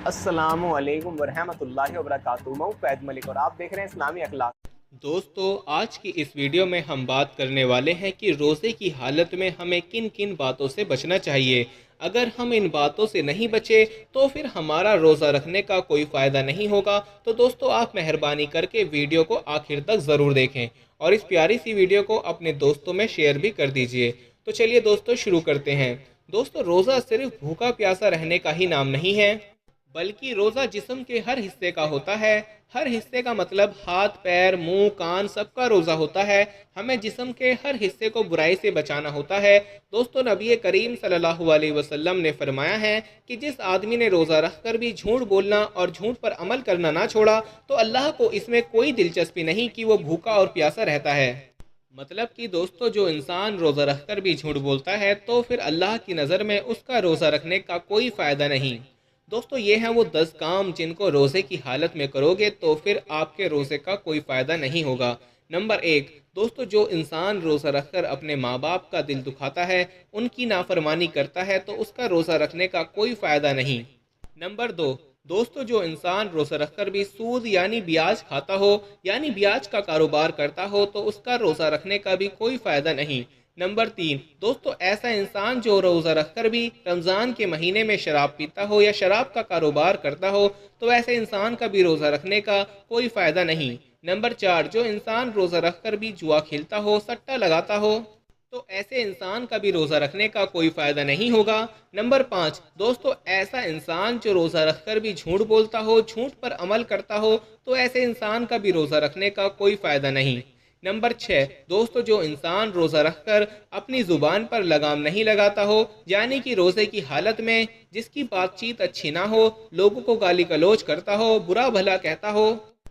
السلام علیکم ورحمۃ اللہ وبرکاتہ۔ میں فیض ملک اور آپ دیکھ رہے ہیں اسلامی اخلاق۔ دوستو، آج کی اس ویڈیو میں ہم بات کرنے والے ہیں کہ روزے کی حالت میں ہمیں کن کن باتوں سے بچنا چاہیے۔ اگر ہم ان باتوں سے نہیں بچے تو پھر ہمارا روزہ رکھنے کا کوئی فائدہ نہیں ہوگا۔ تو دوستو، آپ مہربانی کر کے ویڈیو کو آخر تک ضرور دیکھیں اور اس پیاری سی ویڈیو کو اپنے دوستوں میں شیئر بھی کر دیجئے۔ تو چلیے دوستو، شروع کرتے ہیں۔ دوستو، روزہ صرف بھوکا پیاسا رہنے کا ہی نام نہیں ہے، بلکہ روزہ جسم کے ہر حصے کا ہوتا ہے۔ ہر حصے کا مطلب ہاتھ، پیر، منہ، کان سب کا روزہ ہوتا ہے۔ ہمیں جسم کے ہر حصے کو برائی سے بچانا ہوتا ہے۔ دوستو، نبی کریم صلی اللہ علیہ وسلم نے فرمایا ہے کہ جس آدمی نے روزہ رکھ کر بھی جھوٹ بولنا اور جھوٹ پر عمل کرنا نہ چھوڑا تو اللہ کو اس میں کوئی دلچسپی نہیں کہ وہ بھوکا اور پیاسا رہتا ہے۔ مطلب کہ دوستو، جو انسان روزہ رکھ کر بھی جھوٹ بولتا ہے تو پھر اللہ کی نظر میں اس کا روزہ رکھنے کا کوئی فائدہ نہیں۔ دوستو، یہ ہیں وہ 10 کام جن کو روزے کی حالت میں کرو گے تو پھر آپ کے روزے کا کوئی فائدہ نہیں ہوگا۔ نمبر 1، دوستو، جو انسان روزہ رکھ کر اپنے ماں باپ کا دل دکھاتا ہے، ان کی نافرمانی کرتا ہے تو اس کا روزہ رکھنے کا کوئی فائدہ نہیں۔ نمبر 2، دوستو، جو انسان روزہ رکھ کر بھی سود یعنی بیاج کھاتا ہو، یعنی بیاج کا کاروبار کرتا ہو تو اس کا روزہ رکھنے کا بھی کوئی فائدہ نہیں۔ نمبر 3، دوستو، ایسا انسان جو روزہ رکھ کر بھی رمضان کے مہینے میں شراب پیتا ہو یا شراب کا کاروبار کرتا ہو تو ایسے انسان کا بھی روزہ رکھنے کا کوئی فائدہ نہیں۔ نمبر 4، جو انسان روزہ رکھ کر بھی جوا کھیلتا ہو، سٹا لگاتا ہو تو ایسے انسان کا بھی روزہ رکھنے کا کوئی فائدہ نہیں ہوگا۔ نمبر 5، دوستو، ایسا انسان جو روزہ رکھ کر بھی جھوٹ بولتا ہو، جھوٹ پر عمل کرتا ہو تو ایسے انسان کا بھی روزہ رکھنے کا کوئی فائدہ نہیں۔ نمبر 6، دوستو، جو انسان روزہ رکھ کر اپنی زبان پر لگام نہیں لگاتا ہو، یعنی کہ روزے کی حالت میں جس کی بات چیت اچھی نہ ہو، لوگوں کو گالی گلوچ کرتا ہو، برا بھلا کہتا ہو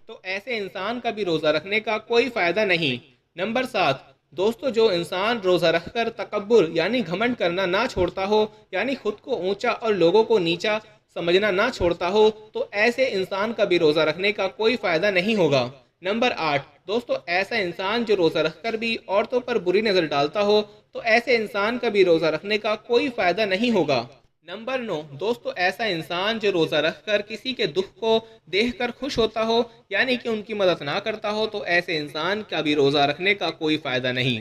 تو ایسے انسان کا بھی روزہ رکھنے کا کوئی فائدہ نہیں۔ نمبر 7، دوستو، جو انسان روزہ رکھ کر تکبر یعنی گھمنڈ کرنا نہ چھوڑتا ہو، یعنی خود کو اونچا اور لوگوں کو نیچا سمجھنا نہ چھوڑتا ہو تو ایسے انسان کا بھی روزہ رکھنے کا کوئی فائدہ نہیں ہوگا۔ نمبر 8، دوستو، ایسا انسان جو روزہ رکھ کر بھی عورتوں پر بری نظر ڈالتا ہو تو ایسے انسان کا بھی روزہ رکھنے کا کوئی فائدہ نہیں ہوگا۔ نمبر 9، دوستو، ایسا انسان جو روزہ رکھ کر کسی کے دکھ کو دیکھ کر خوش ہوتا ہو، یعنی کہ ان کی مدد نہ کرتا ہو تو ایسے انسان کا بھی روزہ رکھنے کا کوئی فائدہ نہیں۔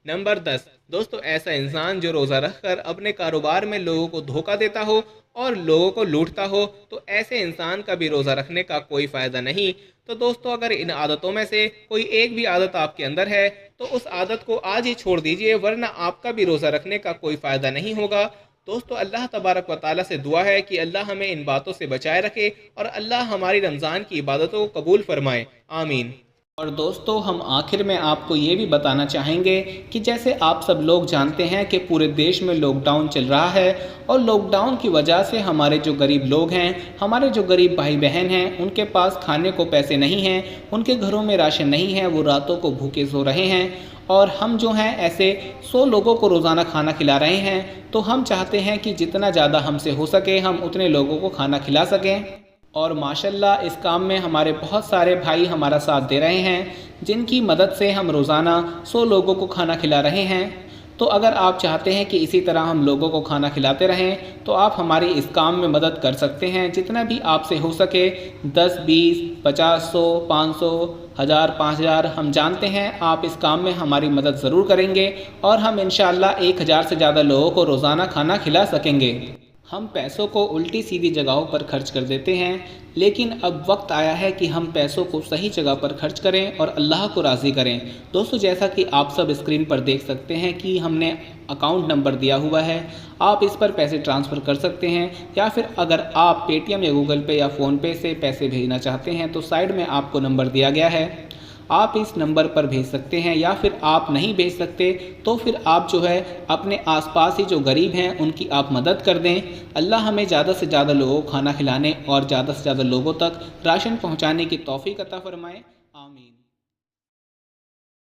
نمبر 10، دوستو، ایسا انسان جو روزہ رکھ کر اپنے کاروبار میں لوگوں کو دھوکہ دیتا ہو اور لوگوں کو لوٹتا ہو تو ایسے انسان کا بھی روزہ رکھنے کا کوئی فائدہ نہیں۔ تو دوستو، اگر ان عادتوں میں سے کوئی ایک بھی عادت آپ کے اندر ہے تو اس عادت کو آج ہی چھوڑ دیجئے، ورنہ آپ کا بھی روزہ رکھنے کا کوئی فائدہ نہیں ہوگا۔ دوستو، اللہ تبارک و تعالیٰ سے دعا ہے کہ اللہ ہمیں ان باتوں سے بچائے رکھے اور اللہ ہماری رمضان کی عبادتوں کو قبول فرمائے، آمین۔ اور دوستو، ہم آخر میں آپ کو یہ بھی بتانا چاہیں گے کہ جیسے آپ سب لوگ جانتے ہیں کہ پورے دیش میں لاک ڈاؤن چل رہا ہے اور لاک ڈاؤن کی وجہ سے ہمارے جو غریب لوگ ہیں، ہمارے جو غریب بھائی بہن ہیں، ان کے پاس کھانے کو پیسے نہیں ہیں، ان کے گھروں میں راشن نہیں ہے، وہ راتوں کو بھوکے سو رہے ہیں اور ہم جو ہیں ایسے 100 لوگوں کو روزانہ کھانا کھلا رہے ہیں۔ تو ہم چاہتے ہیں کہ جتنا زیادہ ہم سے ہو سکے ہم اتنے لوگوں کو کھانا کھلا سکیں، اور ماشاءاللہ اس کام میں ہمارے بہت سارے بھائی ہمارا ساتھ دے رہے ہیں جن کی مدد سے ہم روزانہ 100 لوگوں کو کھانا کھلا رہے ہیں۔ تو اگر آپ چاہتے ہیں کہ اسی طرح ہم لوگوں کو کھانا کھلاتے رہیں تو آپ ہماری اس کام میں مدد کر سکتے ہیں، جتنا بھی آپ سے ہو سکے، 10، 20، 50، 100، 500، 1000، 5000، ہم جانتے ہیں آپ اس کام میں ہماری مدد ضرور کریں گے اور ہم انشاءاللہ 1000 سے زیادہ لوگوں کو روزانہ کھانا کھلا سکیں گے۔ ہم پیسوں کو الٹی سیدھی جگہوں پر خرچ کر دیتے ہیں، لیکن اب وقت آیا ہے کہ ہم پیسوں کو صحیح جگہ پر خرچ کریں اور اللہ کو راضی کریں۔ دوستو، جیسا کہ آپ سب اسکرین پر دیکھ سکتے ہیں کہ ہم نے اکاؤنٹ نمبر دیا ہوا ہے، آپ اس پر پیسے ٹرانسفر کر سکتے ہیں، یا پھر اگر آپ پے ٹی ایم یا گوگل پے یا فون پے سے پیسے بھیجنا چاہتے ہیں تو سائڈ میں آپ کو نمبر دیا گیا ہے، آپ اس نمبر پر بھیج سکتے ہیں، یا پھر آپ نہیں بھیج سکتے تو پھر آپ جو ہے اپنے آس پاس ہی جو غریب ہیں ان کی آپ مدد کر دیں۔ اللہ ہمیں زیادہ سے زیادہ لوگوں کو کھانا کھلانے اور زیادہ سے زیادہ لوگوں تک راشن پہنچانے کی توفیق عطا فرمائے، آمین۔